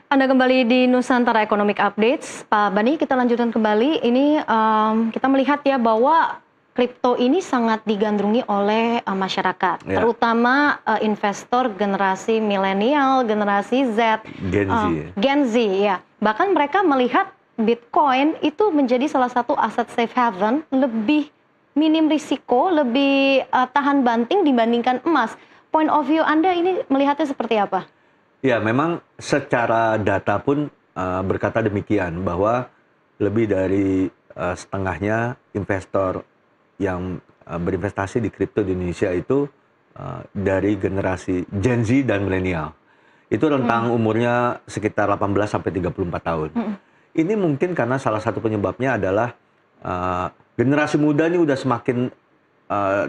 Anda kembali di Nusantara Economic Updates. Pak Bani, kita lanjutkan kembali. Ini kita melihat ya bahwa kripto ini sangat digandrungi oleh masyarakat, terutama investor generasi milenial, generasi Z, Gen Z ya. Bahkan mereka melihat Bitcoin itu menjadi salah satu aset safe haven, lebih minim risiko, lebih tahan banting dibandingkan emas. Point of view Anda ini melihatnya seperti apa? Ya, memang secara data pun berkata demikian, bahwa lebih dari setengahnya investor yang berinvestasi di kripto di Indonesia itu dari generasi Gen Z dan milenial. Itu rentang umurnya sekitar 18 sampai 34 tahun. Ini mungkin karena salah satu penyebabnya adalah generasi muda ini udah semakin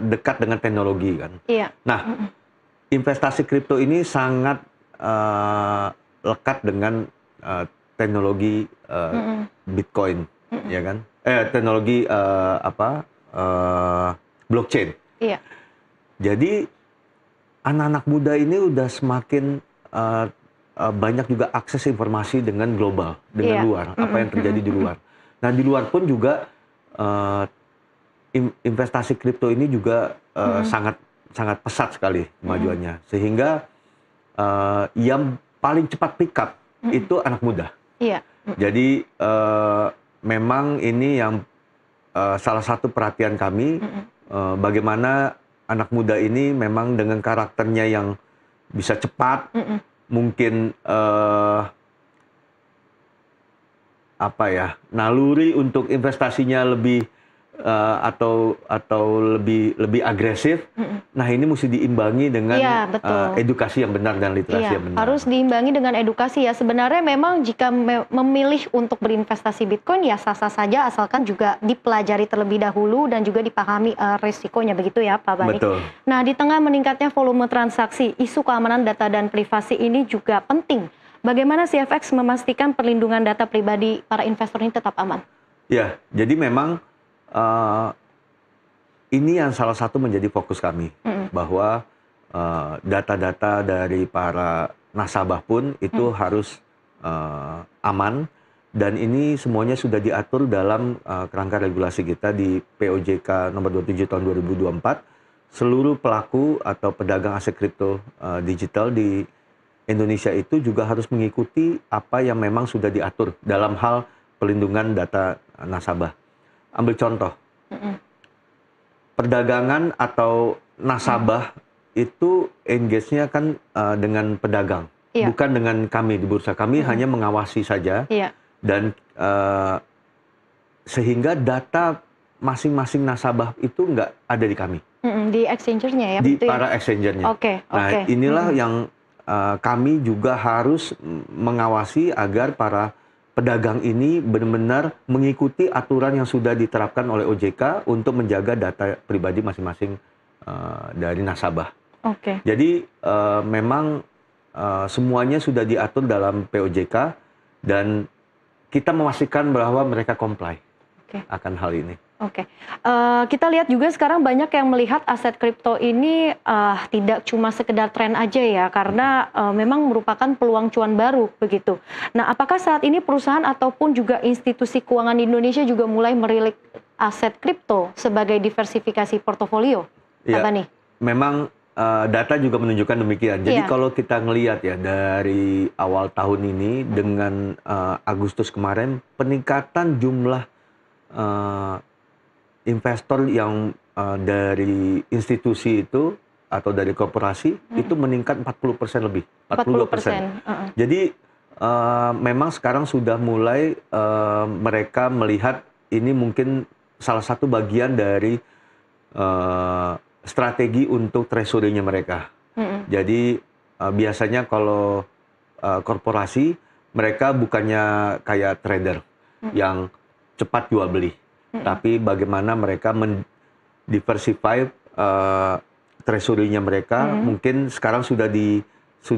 dekat dengan teknologi kan. Nah, investasi kripto ini sangat lekat dengan teknologi Bitcoin, ya kan? Teknologi blockchain. Jadi anak-anak muda ini udah semakin banyak juga akses informasi dengan global, dengan luar, apa yang terjadi di luar. Nah, di luar pun juga investasi kripto ini juga sangat pesat sekali kemajuannya, sehingga yang paling cepat pick up itu anak muda. Jadi memang ini yang salah satu perhatian kami, bagaimana anak muda ini memang dengan karakternya yang bisa cepat, mungkin naluri untuk investasinya lebih atau lebih agresif. Nah, ini mesti diimbangi dengan edukasi yang benar dan literasi yang benar. Harus diimbangi dengan edukasi ya. Sebenarnya memang jika memilih untuk berinvestasi Bitcoin ya sah-sah saja, asalkan juga dipelajari terlebih dahulu dan juga dipahami resikonya, begitu ya Pak Bani. Betul. Nah, di tengah meningkatnya volume transaksi, isu keamanan data dan privasi ini juga penting. Bagaimana CFX memastikan perlindungan data pribadi para investor ini tetap aman? Ya, jadi memang ini yang salah satu menjadi fokus kami, bahwa data-data dari para nasabah pun itu harus aman, dan ini semuanya sudah diatur dalam kerangka regulasi kita di POJK nomor 27 tahun 2024. Seluruh pelaku atau pedagang aset kripto digital di Indonesia itu juga harus mengikuti apa yang memang sudah diatur dalam hal pelindungan data nasabah. Ambil contoh, perdagangan atau nasabah itu engage-nya kan dengan pedagang, bukan dengan kami di bursa. Kami hanya mengawasi saja, dan sehingga data masing-masing nasabah itu nggak ada di kami. Di exchange-nya ya? Di para exchange-nya. Nah, inilah yang kami juga harus mengawasi agar para pedagang ini benar-benar mengikuti aturan yang sudah diterapkan oleh OJK untuk menjaga data pribadi masing-masing dari nasabah. Jadi memang semuanya sudah diatur dalam POJK, dan kita memastikan bahwa mereka comply akan hal ini. Kita lihat juga sekarang banyak yang melihat aset kripto ini tidak cuma sekedar tren aja ya, karena memang merupakan peluang cuan baru begitu. Nah, apakah saat ini perusahaan ataupun juga institusi keuangan di Indonesia juga mulai merilik aset kripto sebagai diversifikasi portofolio? Pak Bani? Memang data juga menunjukkan demikian. Jadi kalau kita ngelihat ya dari awal tahun ini dengan Agustus kemarin, peningkatan jumlah investor yang dari institusi itu atau dari korporasi itu meningkat 40% lebih, 42%. Jadi memang sekarang sudah mulai mereka melihat ini mungkin salah satu bagian dari strategi untuk treasury-nya mereka. Jadi biasanya kalau korporasi, mereka bukannya kayak trader yang cepat jual beli, tapi bagaimana mereka mendiversify treasury-nya mereka. Mungkin sekarang sudah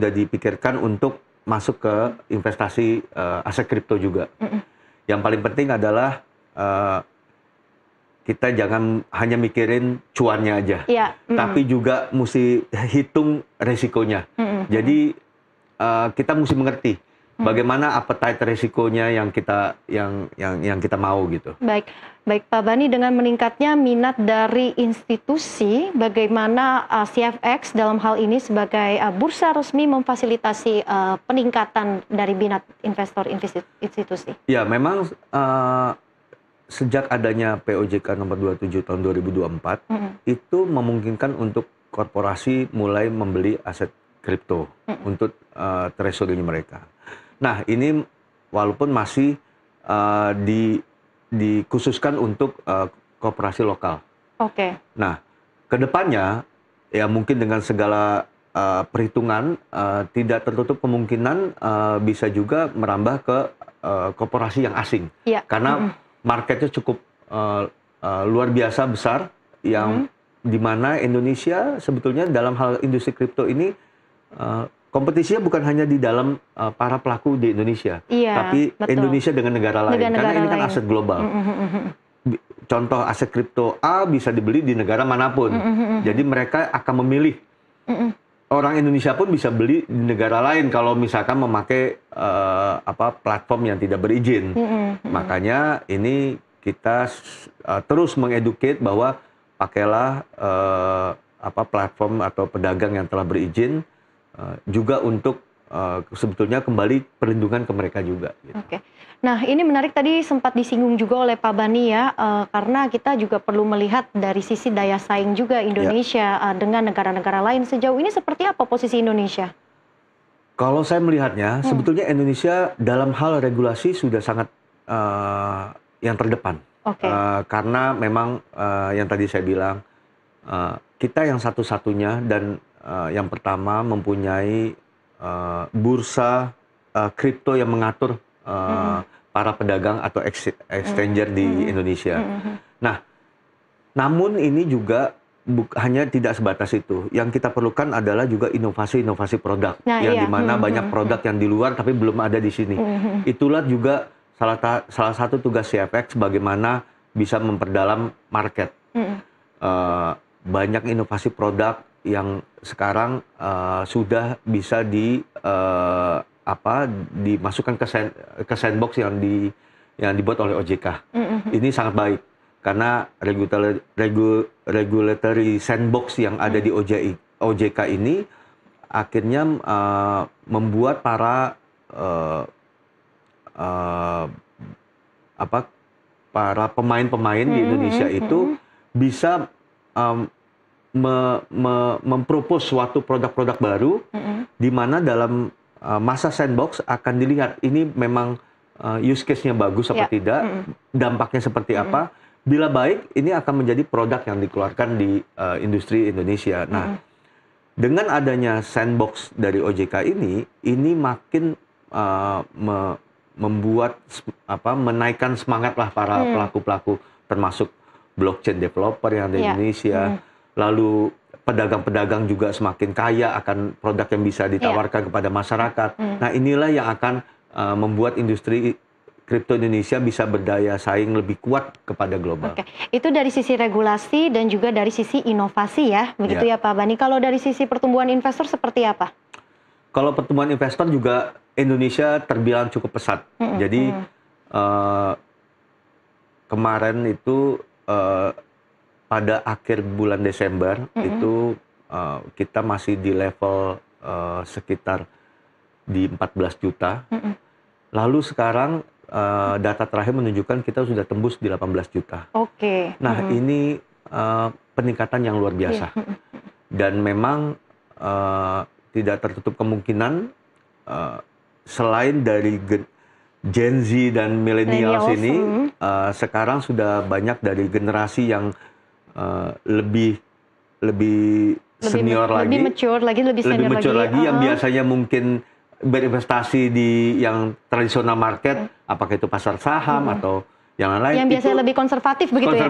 dipikirkan untuk masuk ke investasi aset kripto juga. Yang paling penting adalah kita jangan hanya mikirin cuannya aja, tapi juga mesti hitung resikonya. Jadi kita mesti mengerti bagaimana appetite risikonya yang kita mau gitu. Baik, baik Pak Bani, dengan meningkatnya minat dari institusi, bagaimana CFX dalam hal ini sebagai bursa resmi memfasilitasi peningkatan dari minat investor institusi? Ya, memang sejak adanya POJK nomor 27 tahun 2024 itu memungkinkan untuk korporasi mulai membeli aset kripto untuk treasury-nya mereka. Nah, ini walaupun masih dikhususkan untuk korporasi lokal. Oke. Nah, kedepannya ya mungkin dengan segala perhitungan tidak tertutup kemungkinan bisa juga merambah ke korporasi yang asing. Ya. Karena marketnya cukup luar biasa besar yang di mana Indonesia sebetulnya dalam hal industri kripto ini kompetisinya bukan hanya di dalam para pelaku di Indonesia, tapi betul. Indonesia dengan negara lain, karena ini kan aset global. Contoh aset kripto A bisa dibeli di negara manapun, jadi mereka akan memilih. Orang Indonesia pun bisa beli di negara lain kalau misalkan memakai platform yang tidak berizin. Makanya ini kita terus mengeducate bahwa pakailah platform atau pedagang yang telah berizin juga untuk sebetulnya kembali perlindungan ke mereka juga. Gitu. Oke. Nah, ini menarik, tadi sempat disinggung juga oleh Pak Bani ya, karena kita juga perlu melihat dari sisi daya saing juga Indonesia dengan negara-negara lain. Sejauh ini seperti apa posisi Indonesia? Kalau saya melihatnya, sebetulnya Indonesia dalam hal regulasi sudah sangat yang terdepan. Karena memang yang tadi saya bilang, kita yang satu-satunya dan yang pertama mempunyai bursa kripto yang mengatur para pedagang atau exchanger di Indonesia. Nah, namun ini juga hanya tidak sebatas itu. Yang kita perlukan adalah juga inovasi-inovasi produk, yang dimana banyak produk yang di luar tapi belum ada di sini. Itulah juga salah satu tugas CFX, bagaimana bisa memperdalam market. Banyak inovasi produk yang sekarang sudah bisa dimasukkan ke sandbox yang dibuat oleh OJK. Ini sangat baik karena regulatory sandbox yang ada di OJK ini akhirnya membuat para pemain-pemain di Indonesia itu bisa mempropos suatu produk-produk baru, di mana dalam masa sandbox akan dilihat ini memang use case-nya bagus atau tidak, dampaknya seperti apa. Bila baik, ini akan menjadi produk yang dikeluarkan di industri Indonesia. Nah, dengan adanya sandbox dari OJK ini makin menaikkan semangatlah para pelaku-pelaku, termasuk blockchain developer yang ada di Indonesia. Lalu pedagang-pedagang juga semakin kaya akan produk yang bisa ditawarkan kepada masyarakat. Nah, inilah yang akan membuat industri kripto Indonesia bisa berdaya saing lebih kuat kepada global. Oke, itu dari sisi regulasi dan juga dari sisi inovasi ya, begitu ya Pak Bani. Kalau dari sisi pertumbuhan investor seperti apa? Kalau pertumbuhan investor juga Indonesia terbilang cukup pesat. Jadi kemarin itu pada akhir bulan Desember itu kita masih di level sekitar di 14 juta. Lalu sekarang data terakhir menunjukkan kita sudah tembus di 18 juta. Nah, ini peningkatan yang luar biasa. Dan memang tidak tertutup kemungkinan selain dari Gen Z dan millennials ini, sekarang sudah banyak dari generasi yang lebih senior lagi, lebih mature lagi, lebih senior lagi, yang biasanya mungkin berinvestasi di yang tradisional market, apakah itu pasar saham atau yang lain. Yang biasanya lebih konservatif begitu ya?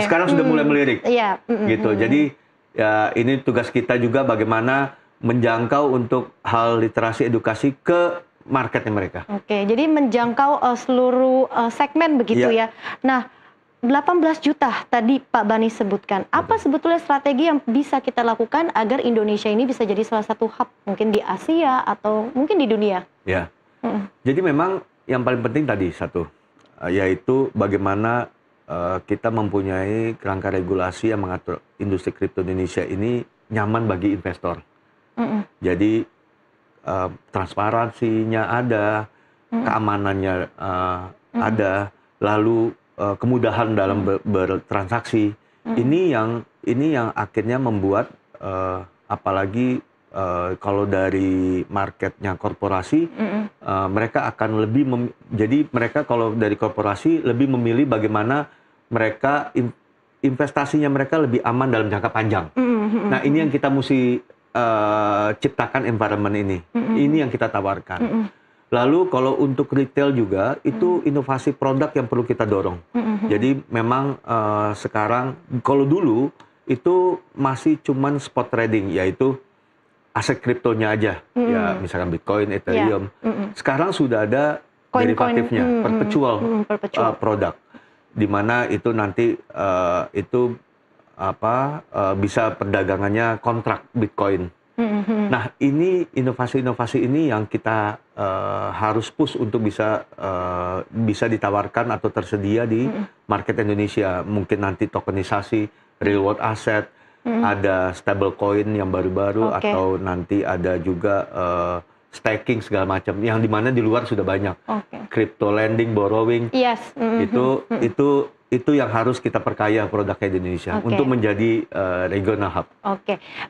Sekarang sudah mulai melirik. Gitu. Jadi ya ini tugas kita juga bagaimana menjangkau untuk hal literasi edukasi ke marketnya mereka. Jadi menjangkau seluruh segmen begitu ya. Nah, 18 juta tadi Pak Bani sebutkan. Apa sebetulnya strategi yang bisa kita lakukan agar Indonesia ini bisa jadi salah satu hub mungkin di Asia atau mungkin di dunia? Ya. Jadi memang yang paling penting tadi satu, yaitu bagaimana kita mempunyai kerangka regulasi yang mengatur industri kripto Indonesia ini nyaman bagi investor. Jadi transparansinya ada, keamanannya ada, lalu kemudahan dalam bertransaksi. Ini yang akhirnya membuat apalagi kalau dari marketnya korporasi, mereka akan lebih jadi mereka kalau dari korporasi lebih memilih bagaimana mereka investasinya mereka lebih aman dalam jangka panjang. Nah ini yang kita mesti ciptakan environment ini. Ini yang kita tawarkan. Lalu kalau untuk retail juga itu inovasi produk yang perlu kita dorong. Jadi memang sekarang kalau dulu itu masih cuman spot trading, yaitu aset kriptonya aja, ya misalkan Bitcoin, Ethereum. Sekarang sudah ada derivatifnya, perpetual produk, di mana itu nanti bisa perdagangannya kontrak Bitcoin. Nah ini inovasi-inovasi ini yang kita harus push untuk bisa ditawarkan atau tersedia di market Indonesia. Mungkin nanti tokenisasi, real world asset, ada stable coin yang baru-baru, atau nanti ada juga staking segala macam yang dimana di luar sudah banyak. Crypto lending, borrowing, itu yang harus kita perkaya produknya di Indonesia untuk menjadi regional hub.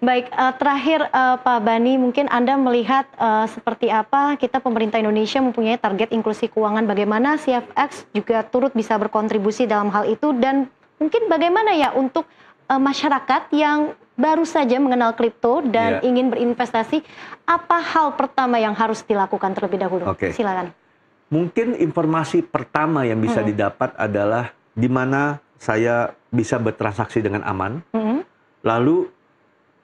Baik, terakhir Pak Bani, mungkin Anda melihat seperti apa kita pemerintah Indonesia mempunyai target inklusi keuangan, bagaimana CFX juga turut bisa berkontribusi dalam hal itu, dan mungkin bagaimana ya untuk masyarakat yang baru saja mengenal kripto dan ingin berinvestasi, apa hal pertama yang harus dilakukan terlebih dahulu? Silakan. Mungkin informasi pertama yang bisa didapat adalah di mana saya bisa bertransaksi dengan aman. Lalu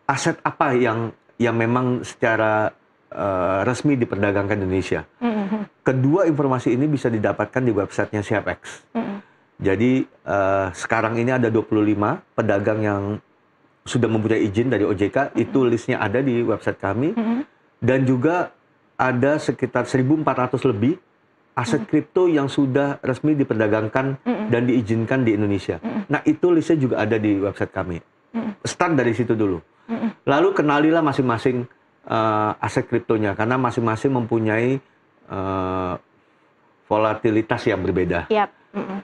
aset apa yang memang secara resmi diperdagangkan di Indonesia. Kedua informasi ini bisa didapatkan di websitenya CFX. Jadi sekarang ini ada 25 pedagang yang sudah mempunyai izin dari OJK, itu listnya ada di website kami. Dan juga ada sekitar 1.400 lebih aset kripto yang sudah resmi diperdagangkan dan diizinkan di Indonesia. Nah itu listnya juga ada di website kami. Start dari situ dulu. Lalu kenalilah masing-masing aset kriptonya, karena masing-masing mempunyai volatilitas yang berbeda.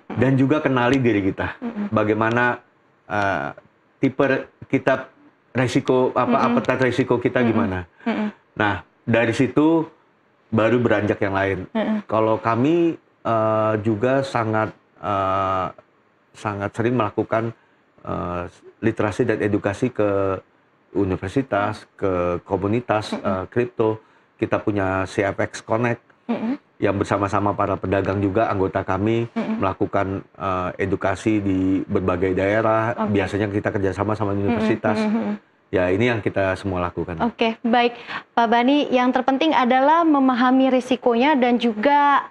Dan juga kenali diri kita, bagaimana tipe kita, resiko appetite resiko kita gimana. Nah dari situ baru beranjak yang lain. Kalau kami juga sangat sering melakukan literasi dan edukasi ke universitas, ke komunitas kripto. Kita punya CFX Connect yang bersama-sama para pedagang juga, anggota kami melakukan edukasi di berbagai daerah. Biasanya kita kerjasama sama universitas. Ya ini yang kita semua lakukan. Baik Pak Bani, yang terpenting adalah memahami risikonya dan juga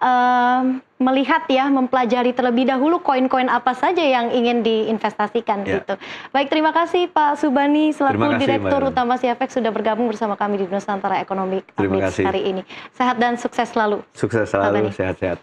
melihat ya, mempelajari terlebih dahulu koin-koin apa saja yang ingin diinvestasikan gitu. Baik, terima kasih Pak Subani selaku Direktur Utama CFX sudah bergabung bersama kami di Nusantara Economic Updates hari ini. Sehat dan sukses selalu. Sukses selalu, sehat-sehat.